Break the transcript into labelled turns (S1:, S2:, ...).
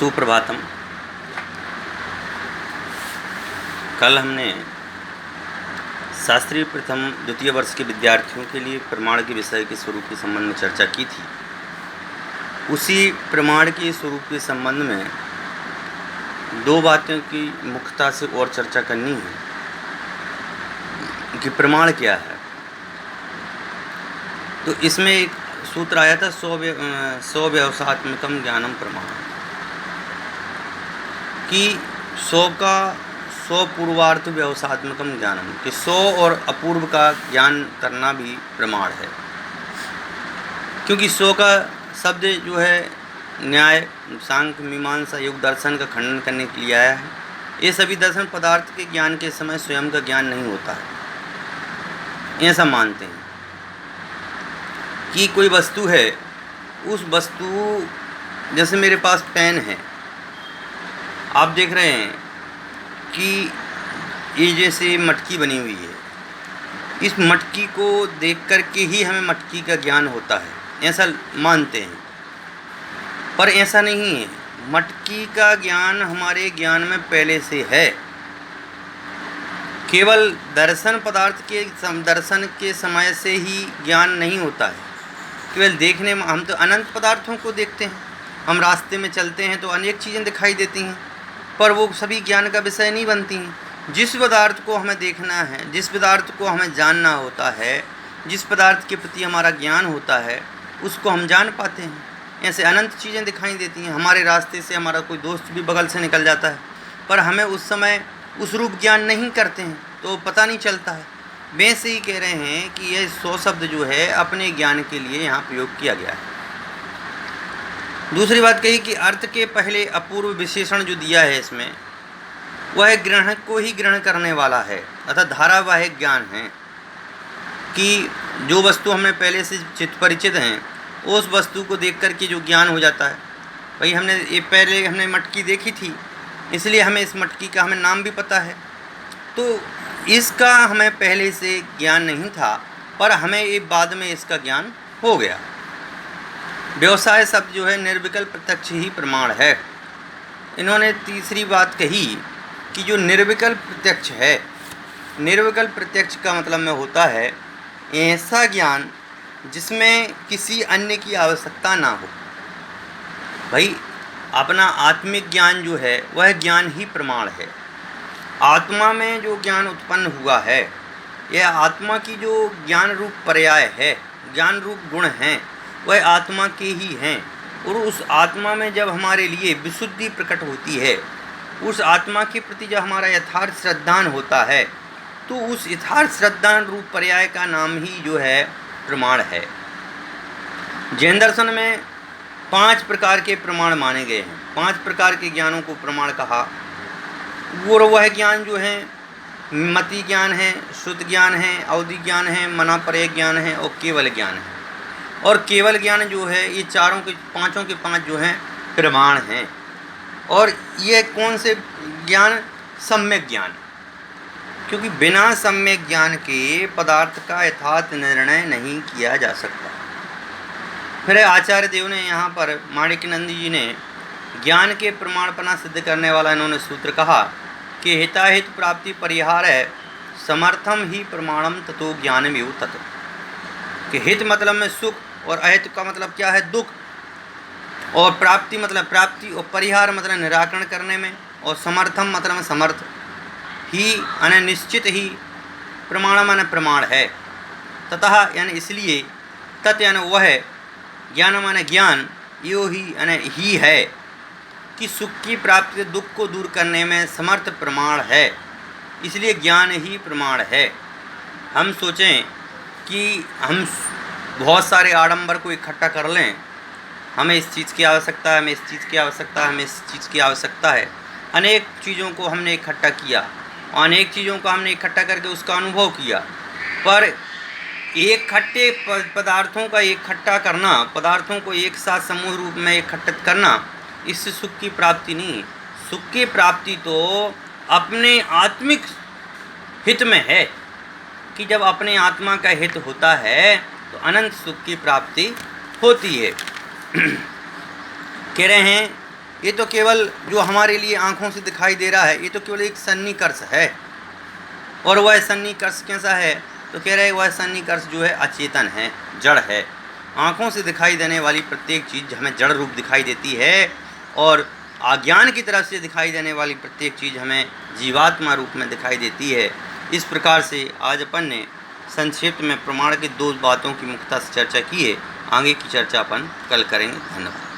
S1: सुप्रभातम। कल हमने शास्त्रीय प्रथम द्वितीय वर्ष के विद्यार्थियों के लिए प्रमाण के विषय के स्वरूप के संबंध में चर्चा की थी। उसी प्रमाण के स्वरूप के संबंध में दो बातों की मुख्यता से और चर्चा करनी है कि प्रमाण क्या है। तो इसमें एक सूत्र आया था स्वव्यवसात्मकम ज्ञानम प्रमाण, कि स्वपूर्वार्थ व्यवसात्मकम ज्ञानम, कि स्व और अपूर्व का ज्ञान करना भी प्रमाण है। क्योंकि स्व का शब्द जो है न्याय, सांख्य, मीमांसा, योग दर्शन का खंडन करने के लिए आया है। ये सभी दर्शन पदार्थ के ज्ञान के समय स्वयं का ज्ञान नहीं होता है। ऐसा मानते हैं कि कोई वस्तु है, उस वस्तु, जैसे मेरे पास पेन है, आप देख रहे हैं कि ये जैसे मटकी बनी हुई है, इस मटकी को देख कर के ही हमें मटकी का ज्ञान होता है, ऐसा मानते हैं। पर ऐसा नहीं है। मटकी का ज्ञान हमारे ज्ञान में पहले से है। केवल दर्शन पदार्थ के दर्शन के समय से ही ज्ञान नहीं होता है। केवल देखने में, हम तो अनंत पदार्थों को देखते हैं, हम रास्ते में चलते हैं तो अनेक चीज़ें दिखाई देती हैं, पर वो सभी ज्ञान का विषय नहीं बनती हैं। जिस पदार्थ को हमें देखना है, जिस पदार्थ को हमें जानना होता है, जिस पदार्थ के प्रति हमारा ज्ञान होता है, उसको हम जान पाते हैं। ऐसे अनंत चीज़ें दिखाई देती हैं। हमारे रास्ते से हमारा कोई दोस्त भी बगल से निकल जाता है, पर हमें उस समय उस रूप ज्ञान नहीं करते हैं, तो पता नहीं चलता है। वैसे ही कह रहे हैं कि यह स्व शब्द जो है अपने ज्ञान के लिए यहाँ प्रयोग किया गया है। दूसरी बात कही कि अर्थ के पहले अपूर्व विशेषण जो दिया है इसमें, वह ग्रहण को ही ग्रहण करने वाला है, अर्थात धारावाहिक ज्ञान है कि जो वस्तु हमें पहले से चित्त परिचित हैं, उस वस्तु को देख कर के जो ज्ञान हो जाता है। भाई पहले हमने मटकी देखी थी, इसलिए हमें इस मटकी का हमें नाम भी पता है। तो इसका हमें पहले से ज्ञान नहीं था, पर हमें ये बाद में इसका ज्ञान हो गया। व्यवसाय शब्द जो है निर्विकल्प प्रत्यक्ष ही प्रमाण है। इन्होंने तीसरी बात कही कि जो निर्विकल्प प्रत्यक्ष है, निर्विकल्प प्रत्यक्ष का मतलब में होता है ऐसा ज्ञान जिसमें किसी अन्य की आवश्यकता ना हो। भाई अपना आत्मिक ज्ञान जो है वह ज्ञान ही प्रमाण है। आत्मा में जो ज्ञान उत्पन्न हुआ है, यह आत्मा की जो ज्ञान रूप पर्याय है, ज्ञान रूप गुण हैं, वह आत्मा के ही हैं। और उस आत्मा में जब हमारे लिए विशुद्धि प्रकट होती है, उस आत्मा के प्रति जब हमारा यथार्थ श्रद्धान होता है, तो उस यथार्थ श्रद्धान रूप पर्याय का नाम ही जो है प्रमाण है। जैन दर्शन में 5 प्रकार के प्रमाण माने गए हैं। 5 प्रकार के ज्ञानों को प्रमाण कहा। वह ज्ञान जो है मति ज्ञान है, शुद्ध ज्ञान है, अवधि ज्ञान है, मनापरय ज्ञान है और केवल ज्ञान है। और केवल ज्ञान जो है, ये पाँचों के 5 जो हैं प्रमाण हैं। और ये कौन से ज्ञान? सम्यक ज्ञान, क्योंकि बिना सम्यक ज्ञान के पदार्थ का यथार्थ निर्णय नहीं किया जा सकता। फिर आचार्य देव ने यहाँ पर माणिक्यनंदी जी ने ज्ञान के प्रमाणपना सिद्ध करने वाला इन्होंने सूत्र कहा कि हिताहित प्राप्ति परिहार है समर्थम ही प्रमाणम ततो ज्ञानमेव तत्। कि हित मतलब में सुख, और अहित का मतलब क्या है? दुख। और प्राप्ति मतलब प्राप्ति, और परिहार मतलब निराकरण करने में, और समर्थम मतलब समर्थ ही यानी निश्चित ही, प्रमाण माने प्रमाण है, ततः यानी इसलिए, तत् यानी वह, ज्ञान माने ज्ञान, यो ही यानी ही है कि सुख की प्राप्ति दुख को दूर करने में समर्थ प्रमाण है, इसलिए ज्ञान ही प्रमाण है। हम सोचें कि हम बहुत सारे आडंबर को इकट्ठा कर लें, हमें इस चीज़ की आवश्यकता है, हमें इस चीज़ की आवश्यकता है, हमें इस चीज़ की आवश्यकता है। अनेक चीज़ों को हमने इकट्ठा किया, और अनेक चीज़ों को हमने इकट्ठा करके उसका अनुभव किया, पर एक खट्टे पदार्थों का इकट्ठा करना, पदार्थों को एक साथ समूह रूप में इकट्ठित करना, इससे सुख की प्राप्ति नहीं। सुख की प्राप्ति तो अपने आत्मिक हित में है, कि जब अपने आत्मा का हित होता है तो अनंत सुख की प्राप्ति होती है। कह रहे हैं ये तो केवल जो हमारे लिए आँखों से दिखाई दे रहा है, ये तो केवल एक सन्निकर्ष है। और वह सन्निकर्ष कैसा है? तो कह रहे हैं वह सन्निकर्ष जो है अचेतन है, जड़ है। आँखों से दिखाई देने वाली प्रत्येक चीज़ हमें जड़ रूप दिखाई देती है, और अज्ञान की तरफ से दिखाई देने वाली प्रत्येक चीज़ हमें जीवात्मा रूप में दिखाई देती है। इस प्रकार से आज अपन ने संक्षिप्त में प्रमाण की 2 बातों की मुख्यता से चर्चा की है। आगे की चर्चा अपन कल करेंगे। धन्यवाद।